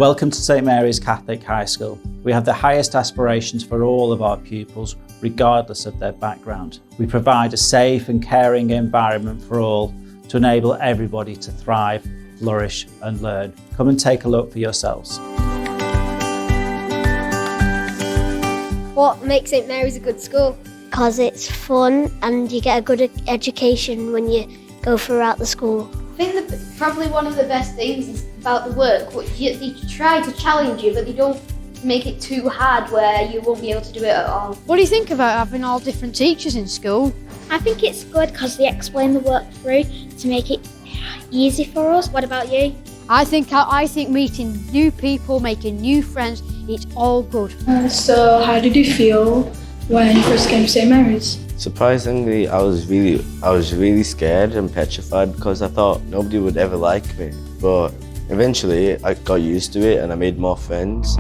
Welcome to St Mary's Catholic High School. We have the highest aspirations for all of our pupils, regardless of their background. We provide a safe and caring environment for all to enable everybody to thrive, flourish and learn. Come and take a look for yourselves. What makes St Mary's a good school? Because it's fun and you get a good education when you go throughout the school. I think that probably one of the best things is about the work. They try to challenge you, but they don't make it too hard where you won't be able to do it at all. What do you think about having all different teachers in school? I think it's good because they explain the work through to make it easy for us. What about you? I think meeting new people, making new friends, it's all good. So how did you feel when you first came to St Mary's? Surprisingly, I was really scared and petrified because I thought nobody would ever like me. But eventually I got used to it and I made more friends.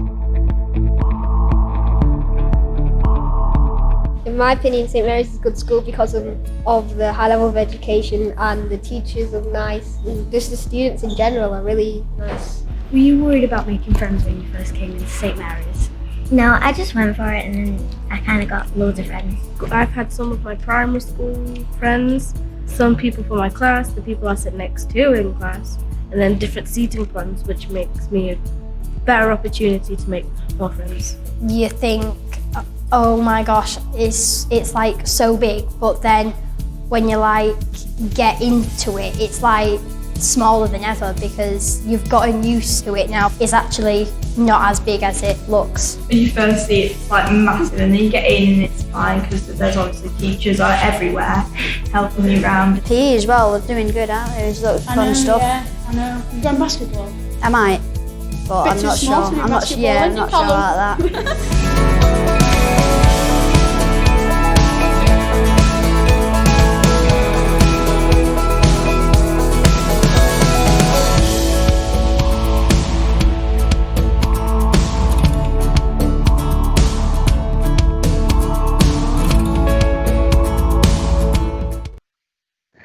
In my opinion, St Mary's is a good school because of the high level of education, and the teachers are nice, and just the students in general are really nice. Were you worried about making friends when you first came into St Mary's? No, I just went for it and then I kind of got loads of friends. I've had some of my primary school friends, some people from my class, the people I sit next to in class, and then different seating plans, which makes me a better opportunity to make more friends. You think, oh my gosh, it's like so big, but then when you like get into it, it's like smaller than ever because you've gotten used to it now. It's actually not as big as it looks. When you first see it, it's like massive, and then you get in and it's fine because there's obviously teachers are everywhere helping you around. PE as well, they're doing good, aren't they? There's lots of fun stuff. Yeah, I know. You've done basketball? I might, but I'm not sure. I'm not sure about that.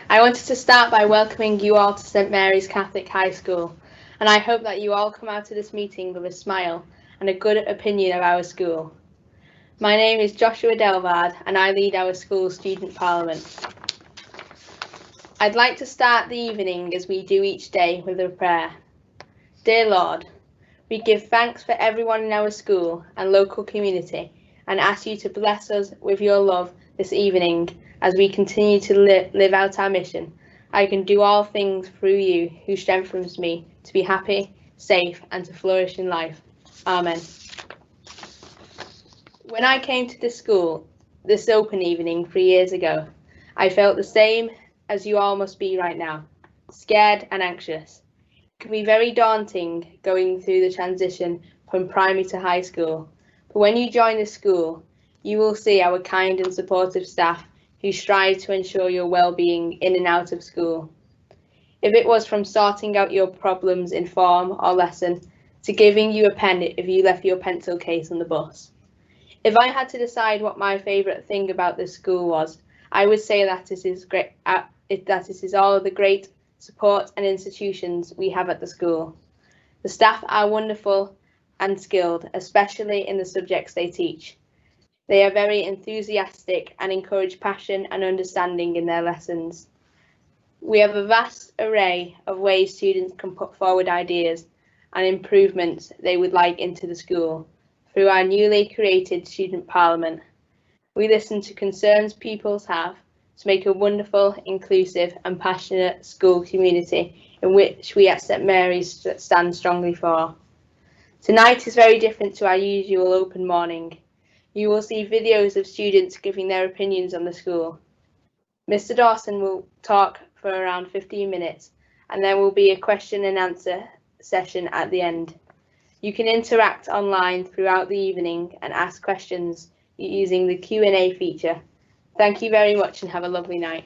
I wanted to start by welcoming you all to St Mary's Catholic High School, and I hope that you all come out of this meeting with a smile and a good opinion of our school. My name is Joshua Delvard and I lead our school student parliament. I'd like to start the evening as we do each day with a prayer. Dear Lord, we give thanks for everyone in our school and local community and ask you to bless us with your love this evening as we continue to live out our mission. I can do all things through you who strengthens me to be happy, safe and to flourish in life. Amen. When I came to this school, this open evening 3 years ago, I felt the same as you all must be right now, scared and anxious. It can be very daunting going through the transition from primary to high school, but when you join the school, you will see our kind and supportive staff who strive to ensure your well-being in and out of school. If it was from sorting out your problems in form or lesson to giving you a pen if you left your pencil case on the bus. If I had to decide what my favourite thing about this school was, I would say that it is all of the great support and institutions we have at the school. The staff are wonderful and skilled, especially in the subjects they teach. They are very enthusiastic and encourage passion and understanding in their lessons. We have a vast array of ways students can put forward ideas and improvements they would like into the school through our newly created student parliament. We listen to concerns people have to make a wonderful, inclusive and passionate school community in which we at St Mary's stand strongly for. Tonight is very different to our usual open morning. You will see videos of students giving their opinions on the school. Mr. Dawson will talk for around 15 minutes and there will be a question and answer session at the end. You can interact online throughout the evening and ask questions using the Q&A feature. Thank you very much and have a lovely night.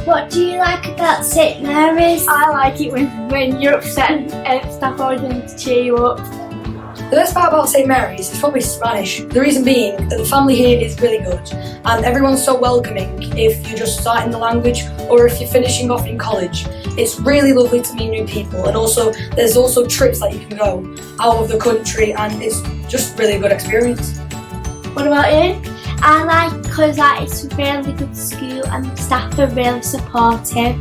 What do you like about St Mary's? I like it when you're upset and staff always want to cheer you up. The best part about St Mary's is probably Spanish. The reason being that the family here is really good and everyone's so welcoming if you're just starting the language or if you're finishing off in college. It's really lovely to meet new people, and also there's also trips that you can go out of the country and it's just really a good experience. What about you? I like because it's a really good school and the staff are really supportive.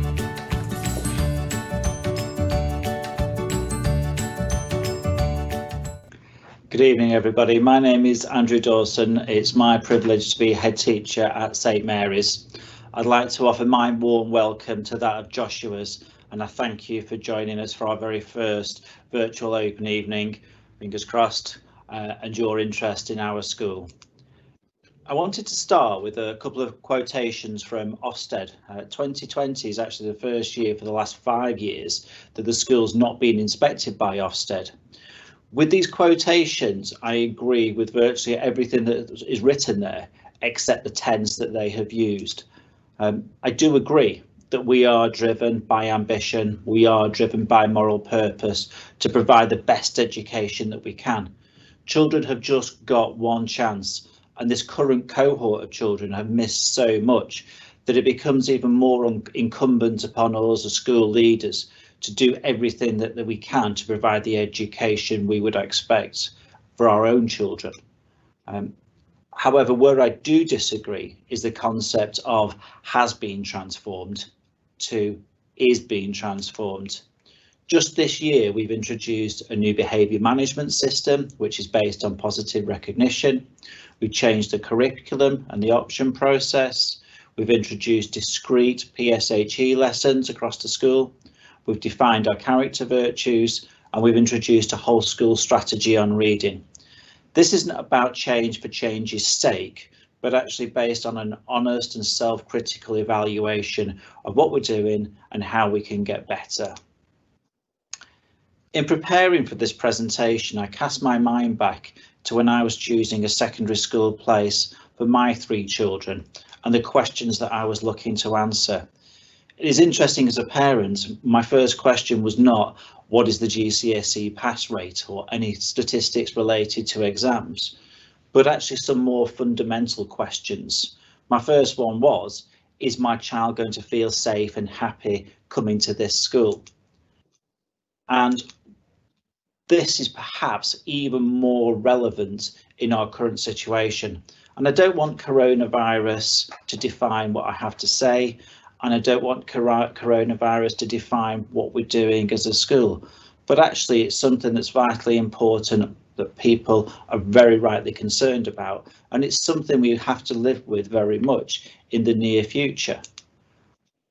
Good evening, everybody. My name is Andrew Dawson. It's my privilege to be head teacher at St Mary's. I'd like to offer my warm welcome to that of Joshua's, and I thank you for joining us for our very first virtual open evening. Fingers crossed, and your interest in our school. I wanted to start with a couple of quotations from Ofsted. 2020 is actually the first year for the last 5 years that the school's not been inspected by Ofsted. With these quotations, I agree with virtually everything that is written there, except the tense that they have used. I do agree that we are driven by ambition, we are driven by moral purpose to provide the best education that we can. Children have just got one chance, and this current cohort of children have missed so much that it becomes even more incumbent upon us as school leaders to do everything that we can to provide the education we would expect for our own children. However, where I do disagree is the concept of has been transformed to is being transformed. Just this year, we've introduced a new behaviour management system, which is based on positive recognition. We've changed the curriculum and the option process. We've introduced discrete PSHE lessons across the school. We've defined our character virtues, and we've introduced a whole school strategy on reading. This isn't about change for change's sake, but actually based on an honest and self-critical evaluation of what we're doing and how we can get better. In preparing for this presentation, I cast my mind back to when I was choosing a secondary school place for my 3 children and the questions that I was looking to answer. It is interesting as a parent, my first question was not what is the GCSE pass rate or any statistics related to exams, but actually some more fundamental questions. My first one was, is my child going to feel safe and happy coming to this school? And this is perhaps even more relevant in our current situation. And I don't want coronavirus to define what I have to say. And I don't want coronavirus to define what we're doing as a school, but actually it's something that's vitally important that people are very rightly concerned about, and it's something we have to live with very much in the near future.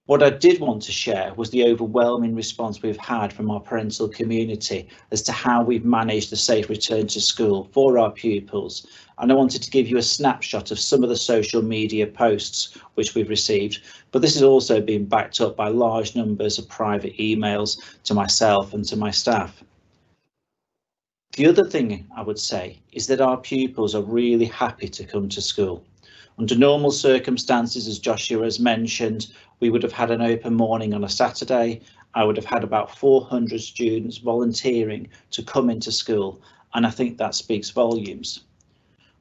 What I did want to share was the overwhelming response we've had from our parental community as to how we've managed the safe return to school for our pupils. And I wanted to give you a snapshot of some of the social media posts which we've received, but this has also been backed up by large numbers of private emails to myself and to my staff. The other thing I would say is that our pupils are really happy to come to school. Under normal circumstances, as Joshua has mentioned, we would have had an open morning on a Saturday. I would have had about 400 students volunteering to come into school, and I think that speaks volumes.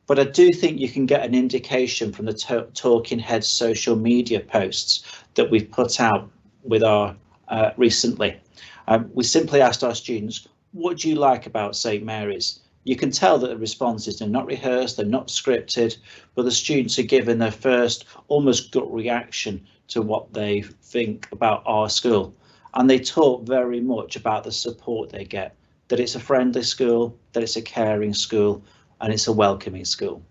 But I do think you can get an indication from the Talking Heads social media posts that we've put out with our recently. We simply asked our students, what do you like about St Mary's? You can tell that the responses are not rehearsed, they're not scripted, but the students are given their first almost gut reaction to what they think about our school. And they talk very much about the support they get, that it's a friendly school, that it's a caring school, and it's a welcoming school.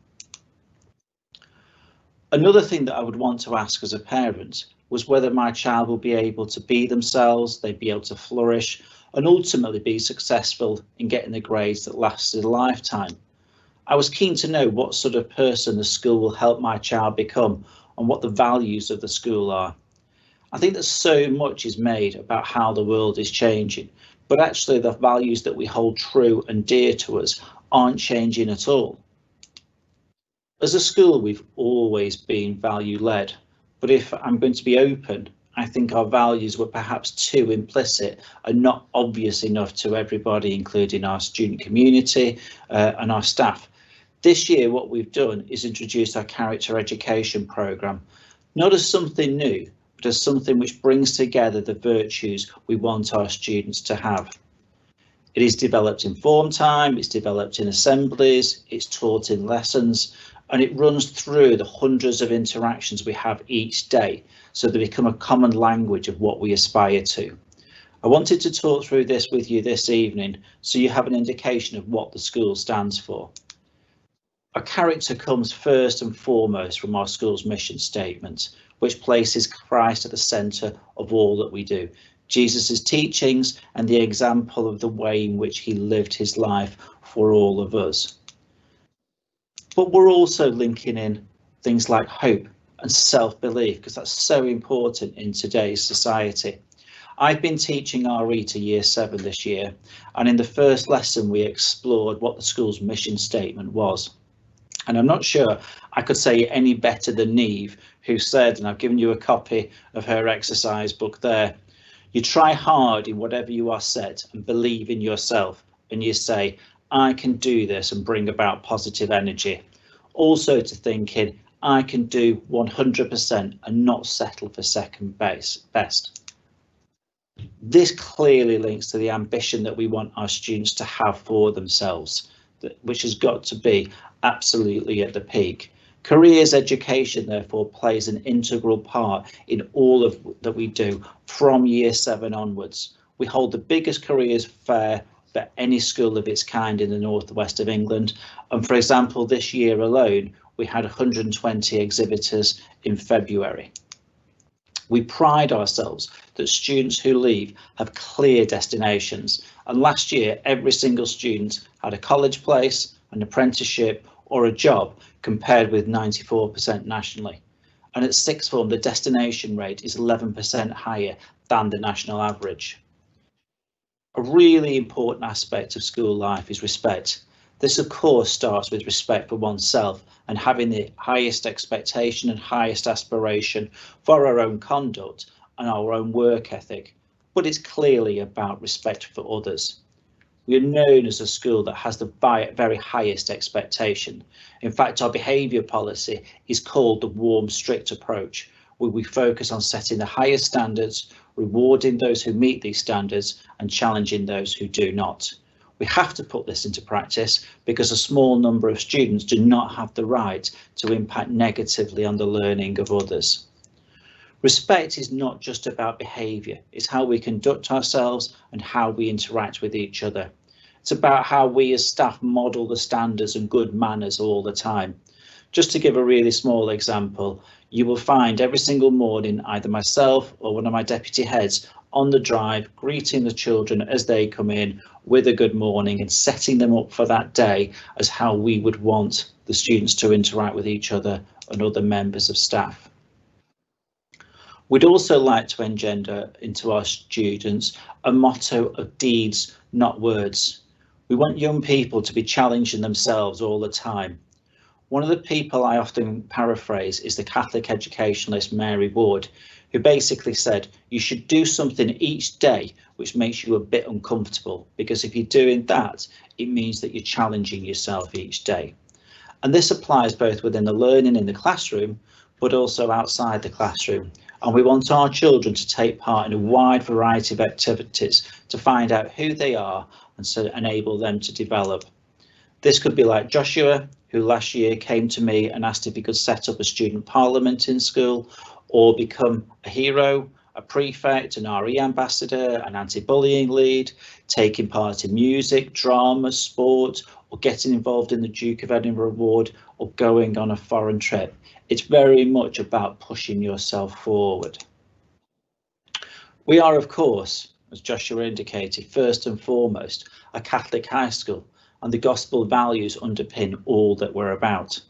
Another thing that I would want to ask as a parent was whether my child will be able to be themselves, they'd be able to flourish, and ultimately be successful in getting the grades that lasted a lifetime. I was keen to know what sort of person the school will help my child become and what the values of the school are. I think that so much is made about how the world is changing, but actually the values that we hold true and dear to us aren't changing at all. As a school, we've always been value-led, but if I'm going to be open I think our values were perhaps too implicit and not obvious enough to everybody, including our student community and our staff. This year, what we've done is introduce our character education programme, not as something new, but as something which brings together the virtues we want our students to have. It is developed in form time, it's developed in assemblies, it's taught in lessons, and it runs through the hundreds of interactions we have each day, so they become a common language of what we aspire to. I wanted to talk through this with you this evening, so you have an indication of what the school stands for. Our character comes first and foremost from our school's mission statement, which places Christ at the centre of all that we do. Jesus' teachings and the example of the way in which he lived his life for all of us. But we're also linking in things like hope and self-belief, because that's so important in today's society. I've been teaching RE to Year 7 this year, and in the first lesson we explored what the school's mission statement was. And I'm not sure I could say it any better than Neve, who said, and I've given you a copy of her exercise book there, you try hard in whatever you are set and believe in yourself, and you say, I can do this and bring about positive energy. Also to thinking, I can do 100% and not settle for second best. This clearly links to the ambition that we want our students to have for themselves, which has got to be absolutely at the peak. Careers education, therefore, plays an integral part in all of that we do from Year 7 onwards. We hold the biggest careers fair for any school of its kind in the northwest of England. And for example, this year alone, we had 120 exhibitors in February. We pride ourselves that students who leave have clear destinations. And last year, every single student had a college place, an apprenticeship, or a job, compared with 94% nationally. And at sixth form, the destination rate is 11% higher than the national average. A really important aspect of school life is respect. This, of course, starts with respect for oneself and having the highest expectation and highest aspiration for our own conduct and our own work ethic, but it's clearly about respect for others. We are known as a school that has the very highest expectation. In fact, our behaviour policy is called the warm, strict approach, where we focus on setting the highest standards, rewarding those who meet these standards and challenging those who do not. We have to put this into practice because a small number of students do not have the right to impact negatively on the learning of others. Respect is not just about behaviour, it's how we conduct ourselves and how we interact with each other. It's about how we as staff model the standards and good manners all the time. Just to give a really small example, you will find every single morning either myself or one of my deputy heads on the drive greeting the children as they come in with a good morning and setting them up for that day as how we would want the students to interact with each other and other members of staff. We'd also like to engender into our students a motto of deeds, not words. We want young people to be challenging themselves all the time. One of the people I often paraphrase is the Catholic educationalist Mary Ward, who basically said you should do something each day which makes you a bit uncomfortable, because if you're doing that, it means that you're challenging yourself each day. And this applies both within the learning in the classroom, but also outside the classroom. And we want our children to take part in a wide variety of activities to find out who they are and so enable them to develop. This could be like Joshua, who last year came to me and asked if he could set up a student parliament in school, or become a hero, a prefect, an RE ambassador, an anti-bullying lead, taking part in music, drama, sport, or getting involved in the Duke of Edinburgh Award, or going on a foreign trip. It's very much about pushing yourself forward. We are, of course, as Joshua indicated, first and foremost, a Catholic high school, and the gospel values underpin all that we're about.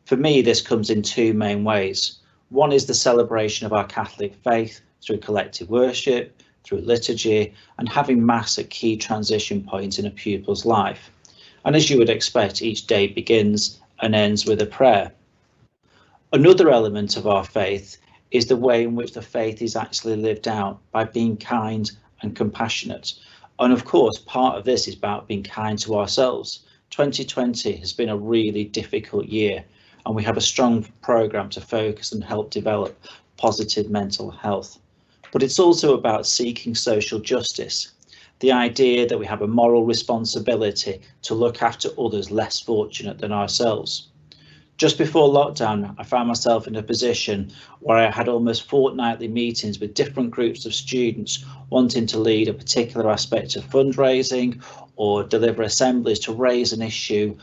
For me, this comes in two main ways. One is the celebration of our Catholic faith through collective worship, through liturgy, and having Mass at key transition points in a pupil's life. And as you would expect, each day begins and ends with a prayer. Another element of our faith is the way in which the faith is actually lived out by being kind and compassionate. And of course, part of this is about being kind to ourselves. 2020 has been a really difficult year, and we have a strong programme to focus and help develop positive mental health. But it's also about seeking social justice, the idea that we have a moral responsibility to look after others less fortunate than ourselves. Just before lockdown, I found myself in a position where I had almost fortnightly meetings with different groups of students wanting to lead a particular aspect of fundraising or deliver assemblies to raise an issue,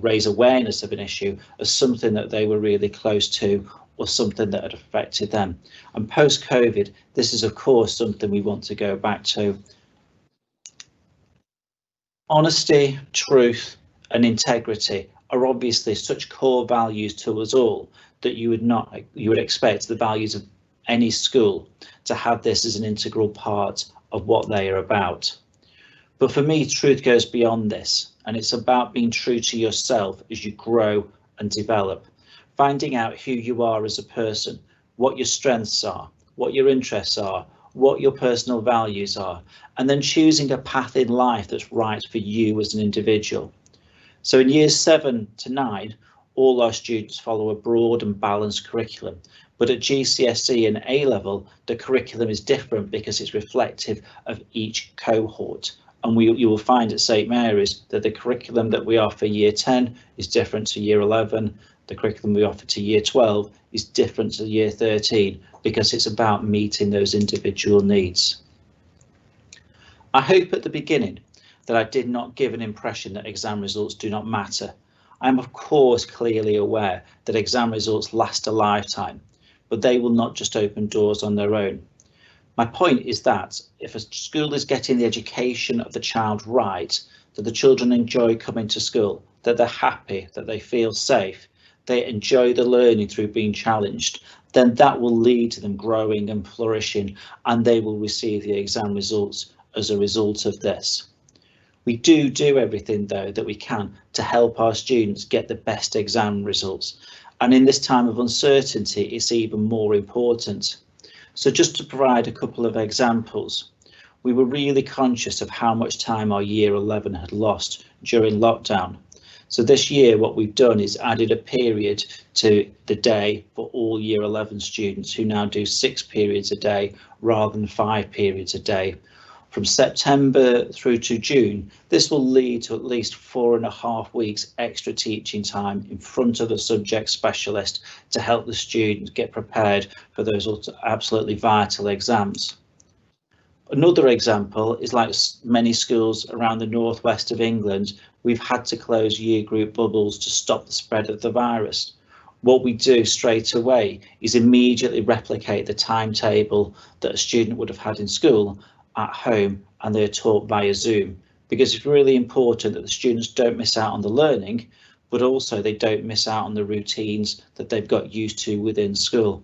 raise awareness of an issue as something that they were really close to or something that had affected them. And post-COVID, this is of course something we want to go back to. Honesty, truth, and integrity are obviously such core values to us all that you would expect the values of any school to have this as an integral part of what they are about. But for me, truth goes beyond this, and it's about being true to yourself as you grow and develop, finding out who you are as a person, what your strengths are, what your interests are, what your personal values are, and then choosing a path in life that's right for you as an individual. So in years 7 to 9, all our students follow a broad and balanced curriculum, but at GCSE and A-level, the curriculum is different because it's reflective of each cohort. And you will find at St Mary's that the curriculum that we offer year 10 is different to year 11. The curriculum we offer to year 12 is different to year 13 because it's about meeting those individual needs. I hope at the beginning that I did not give an impression that exam results do not matter. I am of course clearly aware that exam results last a lifetime, but they will not just open doors on their own. My point is that if a school is getting the education of the child right, that the children enjoy coming to school, that they're happy, that they feel safe, they enjoy the learning through being challenged, then that will lead to them growing and flourishing, and they will receive the exam results as a result of this. We do everything though that we can to help our students get the best exam results, and in this time of uncertainty it's even more important. So just to provide a couple of examples, we were really conscious of how much time our year 11 had lost during lockdown. So this year what we've done is added a period to the day for all year 11 students who now do 6 periods a day rather than 5 periods a day. From September through to June, this will lead to at least 4.5 weeks extra teaching time in front of a subject specialist to help the students get prepared for those absolutely vital exams. Another example is, like many schools around the northwest of England, we've had to close year group bubbles to stop the spread of the virus. What we do straight away is immediately replicate the timetable that a student would have had in school at home, and they're taught via Zoom, because it's really important that the students don't miss out on the learning, but also they don't miss out on the routines that they've got used to within school.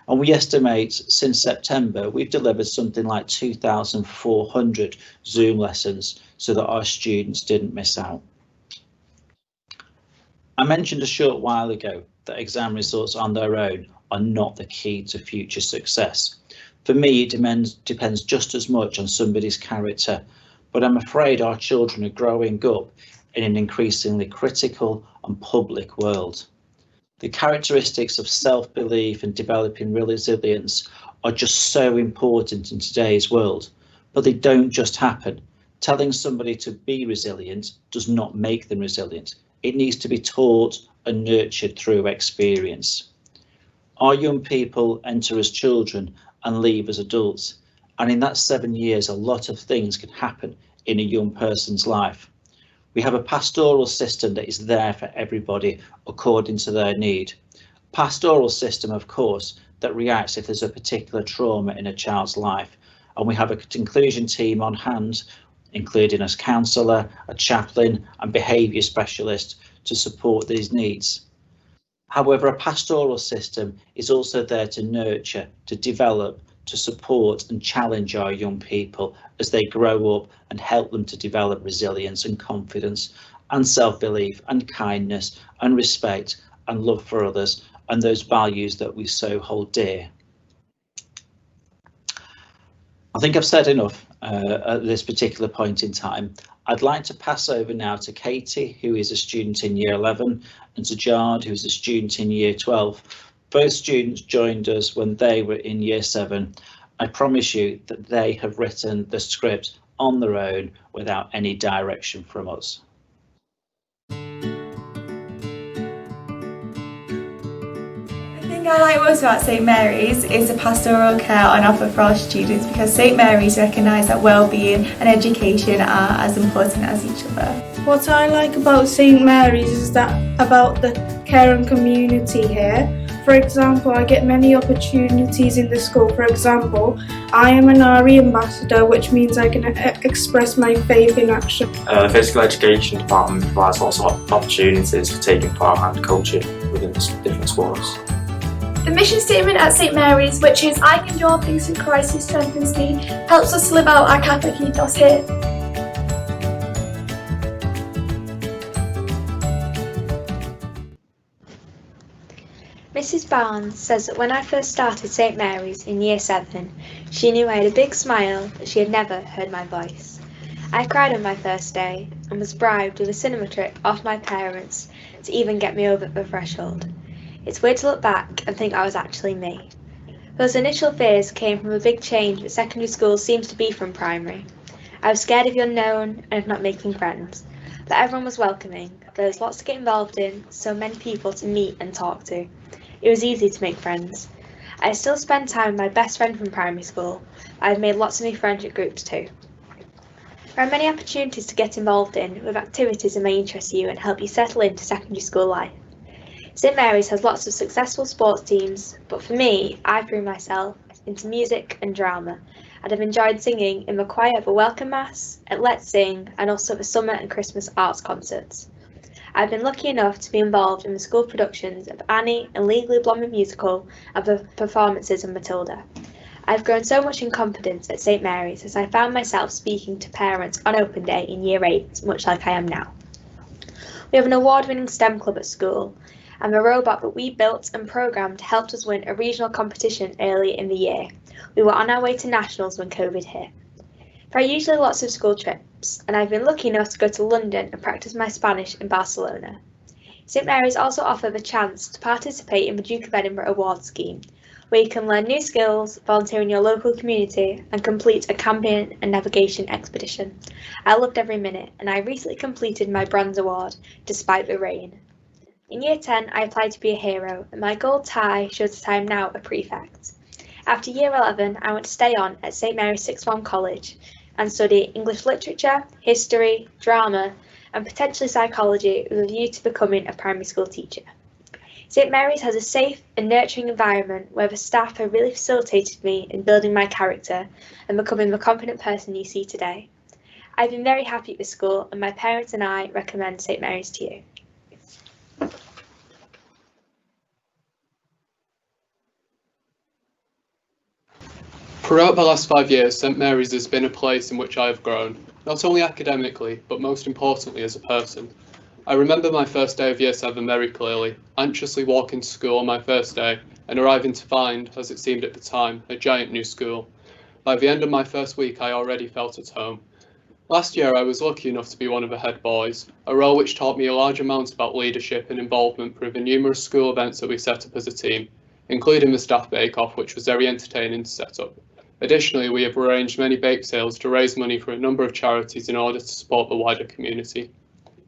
And we estimate since September we've delivered something like 2,400 Zoom lessons so that our students didn't miss out. I mentioned a short while ago that exam results on their own are not the key to future success. For me, it depends just as much on somebody's character, but I'm afraid our children are growing up in an increasingly critical and public world. The characteristics of self-belief and developing resilience are just so important in today's world, but they don't just happen. Telling somebody to be resilient does not make them resilient. It needs to be taught and nurtured through experience. Our young people enter as children and leave as adults, and in that 7 years a lot of things can happen in a young person's life. We have a pastoral system that is there for everybody according to their need. Pastoral system, of course, that reacts if there's a particular trauma in a child's life, and we have an inclusion team on hand, including a counsellor, a chaplain and behaviour specialist to support these needs. However, a pastoral system is also there to nurture, to develop, to support and challenge our young people as they grow up, and help them to develop resilience and confidence and self-belief and kindness and respect and love for others and those values that we so hold dear. I think I've said enough at this particular point in time. I'd like to pass over now to Katie, who is a student in Year 11, and to Jard, who's a student in Year 12. Both students joined us when they were in Year 7. I promise you that they have written the script on their own without any direction from us. The thing I like most about St Mary's is the pastoral care on offer for our students, because St Mary's recognise that well-being and education are as important as each other. What I like about St Mary's is that about the care and community here. For example, I get many opportunities in the school. For example, I am an RE ambassador, which means I can express my faith in action. The physical education department provides lots of opportunities for taking part in culture within different sports. The mission statement at St Mary's, which is I can do all things through Christ who strengthens me, helps us to live out our Catholic ethos here. Mrs. Barnes says that when I first started St Mary's in Year 7, she knew I had a big smile, but she had never heard my voice. I cried on my first day and was bribed with a cinema trip off my parents to even get me over the threshold. It's weird to look back and think I was actually me. Those initial fears came from a big change that secondary school seems to be from primary. I was scared of the unknown and of not making friends, but everyone was welcoming. There was lots to get involved in, so many people to meet and talk to. It was easy to make friends. I still spend time with my best friend from primary school. I've made lots of new friendship groups too. There are many opportunities to get involved in with activities that may interest you and help you settle into secondary school life. St Mary's has lots of successful sports teams, but for me, I threw myself into music and drama, and I've enjoyed singing in the choir at the Welcome Mass, at Let's Sing, and also the summer and Christmas arts concerts. I've been lucky enough to be involved in the school productions of Annie and Legally Blonde the Musical and the performances of Matilda. I've grown so much in confidence at St Mary's as I found myself speaking to parents on open day in Year 8, much like I am now. We have an award-winning STEM club at school, and the robot that we built and programmed helped us win a regional competition early in the year. We were on our way to nationals when COVID hit. There are usually lots of school trips, and I've been lucky enough to go to London and practice my Spanish in Barcelona. St Mary's also offer the chance to participate in the Duke of Edinburgh Award Scheme, where you can learn new skills, volunteer in your local community, and complete a camping and navigation expedition. I loved every minute, and I recently completed my Bronze Award, despite the rain. In Year 10, I applied to be a hero, and my gold tie shows that I am now a prefect. After Year 11, I went to stay on at St Mary's Sixth Form College and study English literature, history, drama, and potentially psychology with a view to becoming a primary school teacher. St Mary's has a safe and nurturing environment where the staff have really facilitated me in building my character and becoming the confident person you see today. I've been very happy at this school, and my parents and I recommend St Mary's to you. Throughout the last 5 years, St Mary's has been a place in which I have grown, not only academically, but most importantly as a person. I remember my first day of Year 7 very clearly, anxiously walking to school on my first day and arriving to find, as it seemed at the time, a giant new school. By the end of my first week, I already felt at home. Last year, I was lucky enough to be one of the head boys, a role which taught me a large amount about leadership and involvement through the numerous school events that we set up as a team, including the staff bake-off, which was very entertaining to set up. Additionally, we have arranged many bake sales to raise money for a number of charities in order to support the wider community.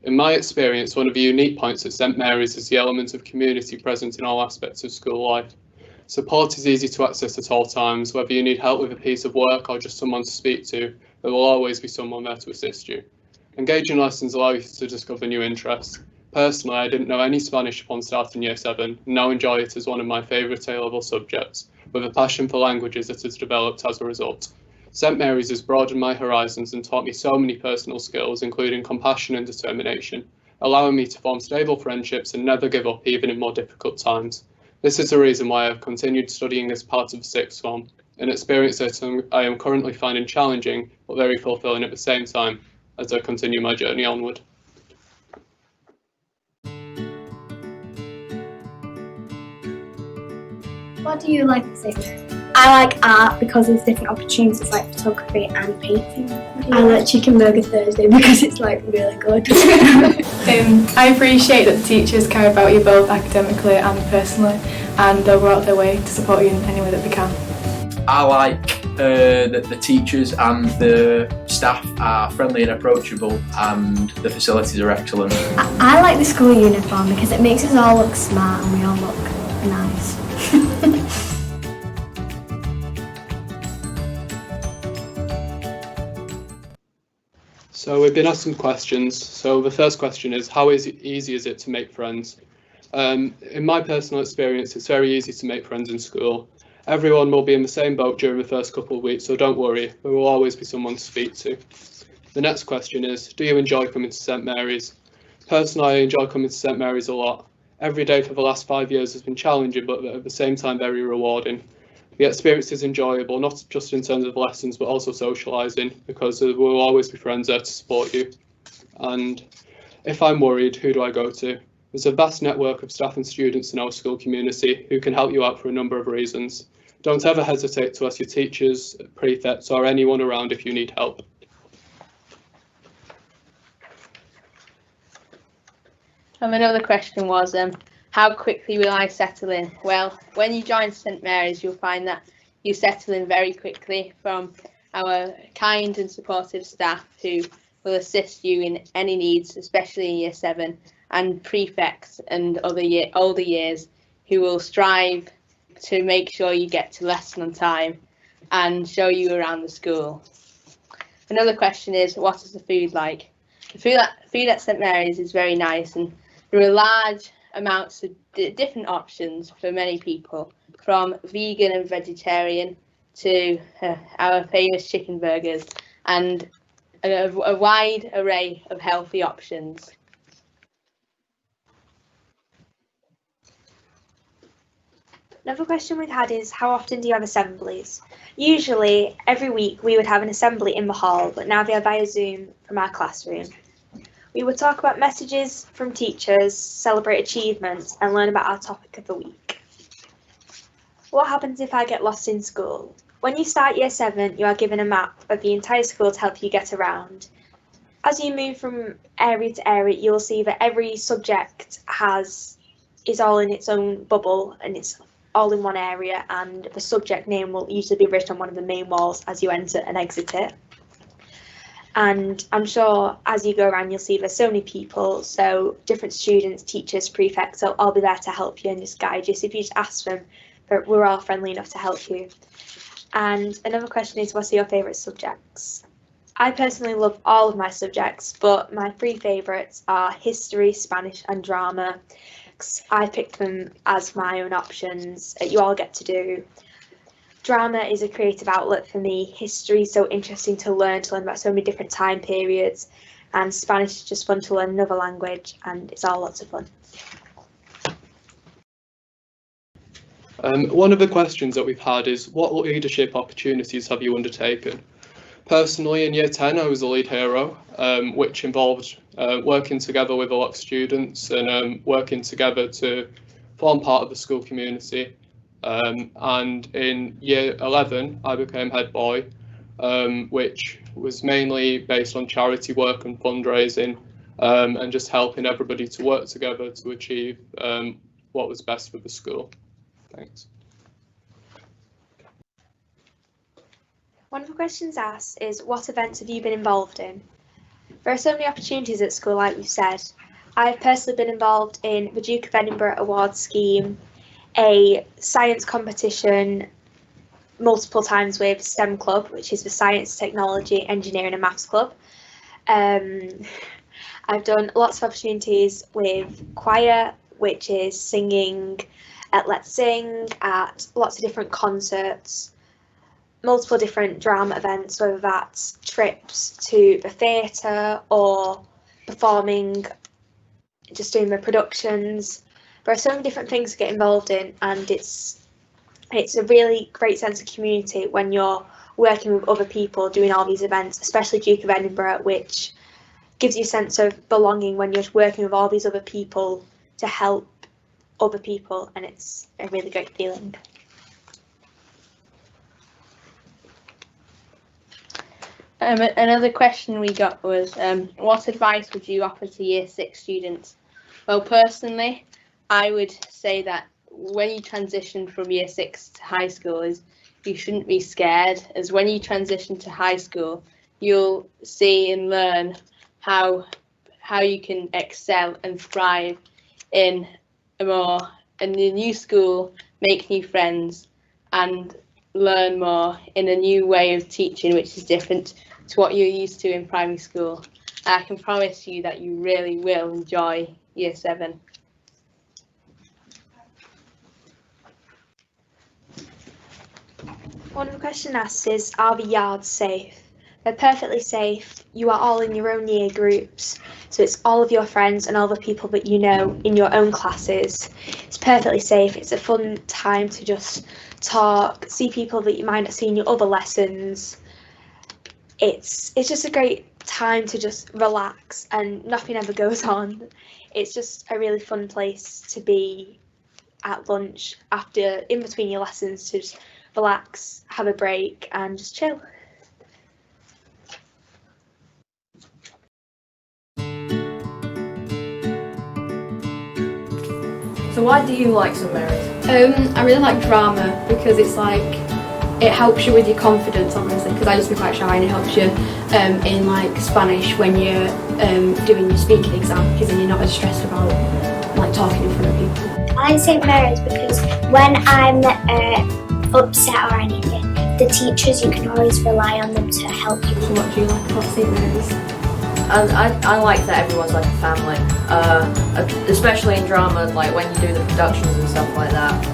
In my experience, one of the unique points at St Mary's is the element of community present in all aspects of school life. Support is easy to access at all times, whether you need help with a piece of work or just someone to speak to, there will always be someone there to assist you. Engaging lessons allow you to discover new interests. Personally, I didn't know any Spanish upon starting Year 7, and now enjoy it as one of my favourite A-level subjects, with a passion for languages that has developed as a result. St Mary's has broadened my horizons and taught me so many personal skills, including compassion and determination, allowing me to form stable friendships and never give up even in more difficult times. This is the reason why I have continued studying as part of the sixth form, an experience that I am currently finding challenging but very fulfilling at the same time as I continue my journey onward. What do you like to say? I like art because there's different opportunities like photography and painting. I like Chicken Burger Thursday because it's like really good. I appreciate that the teachers care about you both academically and personally, and they'll go out their way to support you in any way that they can. I like that the teachers and the staff are friendly and approachable, and the facilities are excellent. I like the school uniform because it makes us all look smart and we all look nice. So we've been asked some questions. So the first question is, how easy is it to make friends? In my personal experience, it's very easy to make friends in school. Everyone will be in the same boat during the first couple of weeks, so don't worry, there will always be someone to speak to. The next question is, do you enjoy coming to St Mary's? Personally, I enjoy coming to St Mary's a lot. Every day for the last 5 years has been challenging, but at the same time very rewarding. The experience is enjoyable, not just in terms of lessons, but also socialising, because there will always be friends there to support you. And if I'm worried, who do I go to? There's a vast network of staff and students in our school community who can help you out for a number of reasons. Don't ever hesitate to ask your teachers, prefects, or anyone around if you need help. Another question was, how quickly will I settle in? Well, when you join St Mary's, you'll find that you settle in very quickly from our kind and supportive staff who will assist you in any needs, especially in Year 7, and prefects and older years who will strive to make sure you get to lesson on time and show you around the school. Another question is, what is the food like? The food at St Mary's is very nice, and there are large amounts of different options for many people, from vegan and vegetarian to our famous chicken burgers, and a wide array of healthy options. Another question we've had is, how often do you have assemblies? Usually every week we would have an assembly in the hall, but now they are via Zoom from our classroom. We would talk about messages from teachers, celebrate achievements, and learn about our topic of the week. What happens if I get lost in school? When you start Year 7, you are given a map of the entire school to help you get around. As you move from area to area, you'll see that every subject is all in its own bubble, and it's all in one area, and the subject name will usually be written on one of the main walls as you enter and exit it. And I'm sure as you go around, you'll see there's so many people, so different students, teachers, prefects, will all be there to help you and just guide you. So if you just ask them, we're all friendly enough to help you. And another question is, what are your favourite subjects? I personally love all of my subjects, but my 3 favourites are history, Spanish and drama. I picked them as my own options. You all get to do. Drama is a creative outlet for me. History is so interesting to learn about so many different time periods, and Spanish is just fun to learn another language, and it's all lots of fun. One of the questions that we've had is, what leadership opportunities have you undertaken? Personally, in Year 10, I was a lead hero, which involved working together with a lot of students and working together to form part of the school community. And in Year 11, I became head boy, which was mainly based on charity work and fundraising, and just helping everybody to work together to achieve what was best for the school. Thanks. One of the questions asked is, what events have you been involved in? There are so many opportunities at school, like we've said. I've personally been involved in the Duke of Edinburgh Award Scheme, a science competition multiple times with STEM Club, which is the Science, Technology, Engineering and Maths Club. I've done lots of opportunities with choir, which is singing at Let's Sing, at lots of different concerts, multiple different drama events, whether that's trips to the theatre or performing, just doing the productions. There are so many different things to get involved in, and it's a really great sense of community when you're working with other people doing all these events, especially Duke of Edinburgh, which gives you a sense of belonging when you're working with all these other people to help other people, and it's a really great feeling. Another question we got was, what advice would you offer to Year 6 students? Well, personally, I would say that when you transition from Year 6 to high school, you shouldn't be scared, as when you transition to high school, you'll see and learn how you can excel and thrive in a new school, make new friends, and learn more in a new way of teaching, which is different to what you're used to in primary school. And I can promise you that you really will enjoy Year 7. One of the questions asked is, are the yards safe? They're perfectly safe. You are all in your own year groups, so it's all of your friends and all the people that you know in your own classes. It's perfectly safe. It's a fun time to just talk, see people that you might not see in your other lessons. It's just a great time to just relax and nothing ever goes on. It's just a really fun place to be at lunch in between your lessons, to just relax, have a break and just chill. So why do you like St Mary's? I really like drama because it's like, it helps you with your confidence, obviously, because I used to be quite shy, and it helps you in like Spanish when you're doing your speaking exam, because then you're not as stressed about like talking in front of people. I like St Mary's because when I'm upset or anything, the teachers, you can always rely on them to help you. So what do you like about St Mary's? I like that everyone's like a family, especially in drama, like when you do the productions and stuff like that.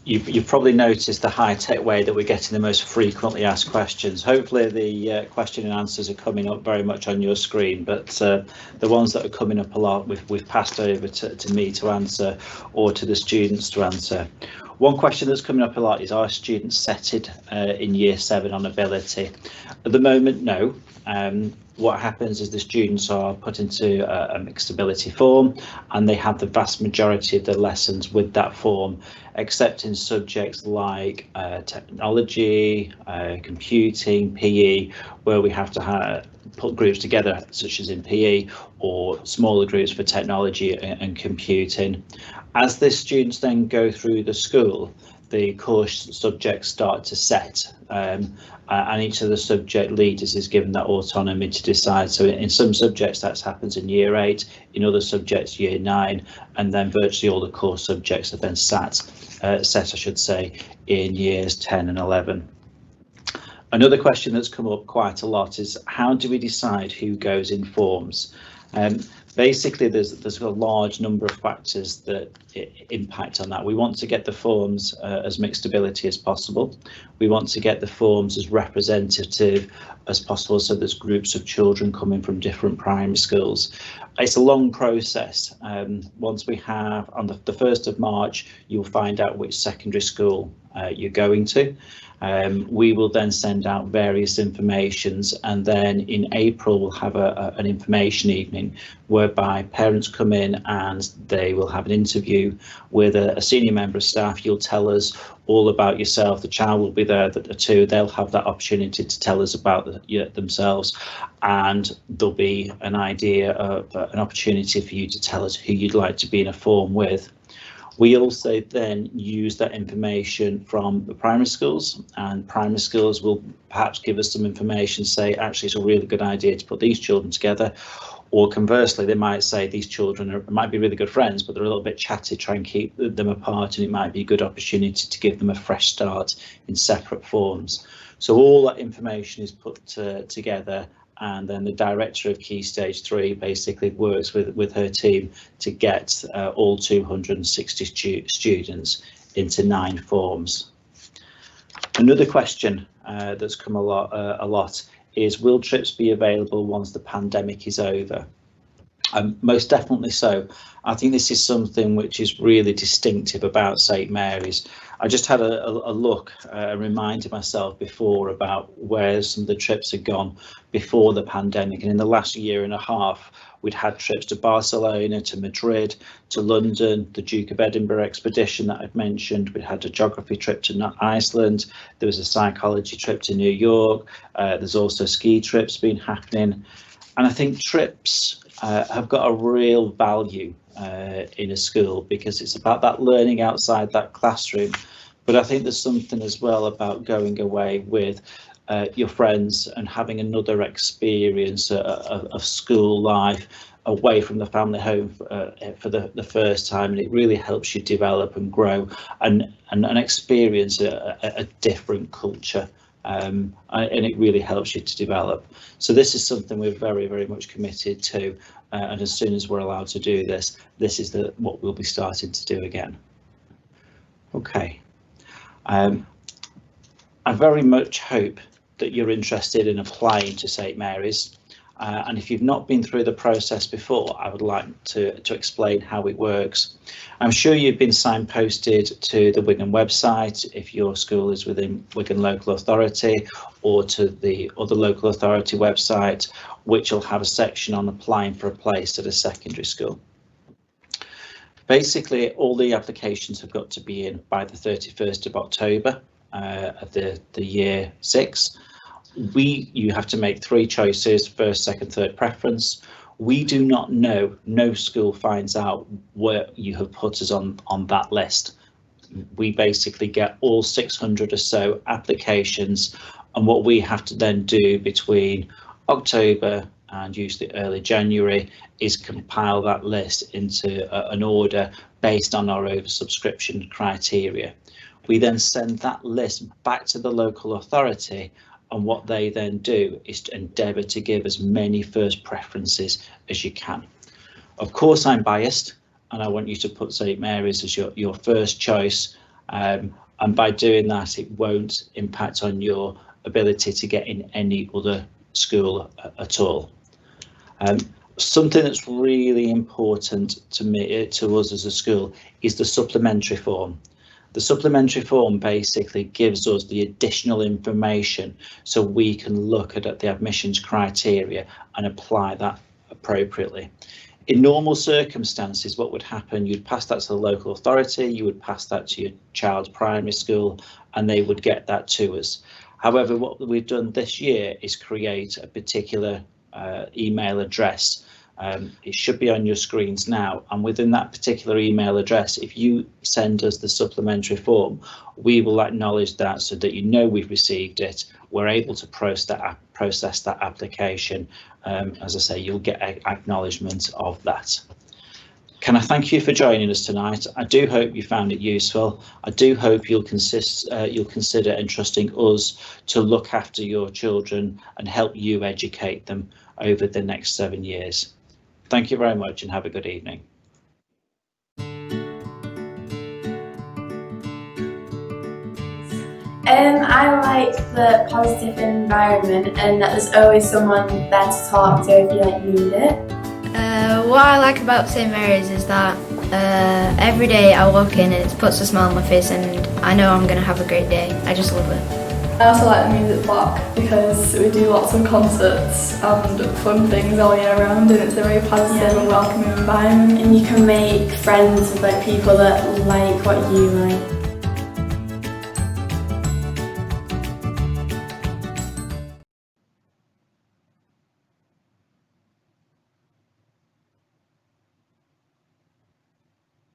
You've probably noticed the high-tech way that we're getting the most frequently asked questions. Hopefully the question and answers are coming up very much on your screen, but the ones that are coming up a lot we've passed over to me to answer, or to the students to answer. One question that's coming up a lot is, are students settled in Year 7 on ability? At the moment, no. What happens is the students are put into a mixed ability form, and they have the vast majority of their lessons with that form, except in subjects like technology, computing, PE, where we have to put groups together, such as in PE, or smaller groups for technology and computing. As the students then go through the school, the course subjects start to set, and each of the subject leaders is given that autonomy to decide. So in some subjects that happens in Year 8, in other subjects Year 9, and then virtually all the core subjects are then set I should say, in Years 10 and 11. Another question that's come up quite a lot is, how do we decide who goes in forms? Basically, there's a large number of factors that impact on that. We want to get the forms as mixed ability as possible. We want to get the forms as representative as possible, so there's groups of children coming from different primary schools. It's a long process. Once we have, on the 1st of March, you'll find out which secondary school you're going to. We will then send out various informations, and then in April we'll have an information evening whereby parents come in and they will have an interview with a senior member of staff. You'll tell us all about yourself. The child will be there, the two, they'll have that opportunity to tell us about themselves, and there'll be an idea of an opportunity for you to tell us who you'd like to be in a form with. We also then use that information from the primary schools, and primary schools will perhaps give us some information, say actually it's a really good idea to put these children together, or conversely they might say these children might be really good friends but they're a little bit chatty, try and keep them apart, and it might be a good opportunity to give them a fresh start in separate forms. So all that information is put together, and then the director of Key Stage 3 basically works with her team to get all 260 students into 9 forms. Another question that's come a lot is, will trips be available once the pandemic is over? Most definitely so. I think this is something which is really distinctive about St Mary's. I just had a look and reminded myself before about where some of the trips had gone before the pandemic, and in the last year and a half we'd had trips to Barcelona, to Madrid, to London, the Duke of Edinburgh expedition that I'd mentioned. We'd had a geography trip to Iceland, there was a psychology trip to New York, there's also ski trips been happening, and I think trips have got a real value in a school because it's about that learning outside that classroom. But I think there's something as well about going away with your friends and having another experience of school life away from the family home for the first time, and it really helps you develop and grow and experience a different culture, and it really helps you to develop. So this is something we're very, very much committed to, and as soon as we're allowed to do this, this is what we'll be starting to do again. Okay. I very much hope that you're interested in applying to St Mary's, and if you've not been through the process before, I would like to explain how it works. I'm sure you've been signposted to the Wigan website if your school is within Wigan Local Authority, or to the other local authority website, which will have a section on applying for a place at a secondary school. Basically, all the applications have got to be in by the 31st of October of the year 6. You have to make 3 choices, first, second, third preference. We do not know, no school finds out where you have put us on that list. We basically get all 600 or so applications, and what we have to then do between October and usually early January is compile that list into an order based on our oversubscription criteria. We then send that list back to the local authority, and what they then do is to endeavour to give as many first preferences as you can. Of course, I'm biased and I want you to put St Mary's as your first choice, and by doing that it won't impact on your ability to get in any other school at all. Something that's really important to us as a school is the supplementary form. The supplementary form basically gives us the additional information so we can look at the admissions criteria and apply that appropriately. In normal circumstances, what would happen, you'd pass that to the local authority, you would pass that to your child's primary school, and they would get that to us. However, what we've done this year is create a particular email address. It should be on your screens now, and within that particular email address, if you send us the supplementary form, we will acknowledge that so that you know we've received it. We're able to process that application. As I say, you'll get acknowledgement of that. Can I thank you for joining us tonight? I do hope you found it useful. I do hope you'll consider entrusting us to look after your children and help you educate them over the next 7 years. Thank you very much and have a good evening. I like the positive environment and that there's always someone there to talk to if you need it. What I like about St Mary's is that every day I walk in and it puts a smile on my face and I know I'm going to have a great day. I just love it. I also like the music block because we do lots of concerts and fun things all year round, and it's a very positive and welcoming environment. And you can make friends with people that like what you like.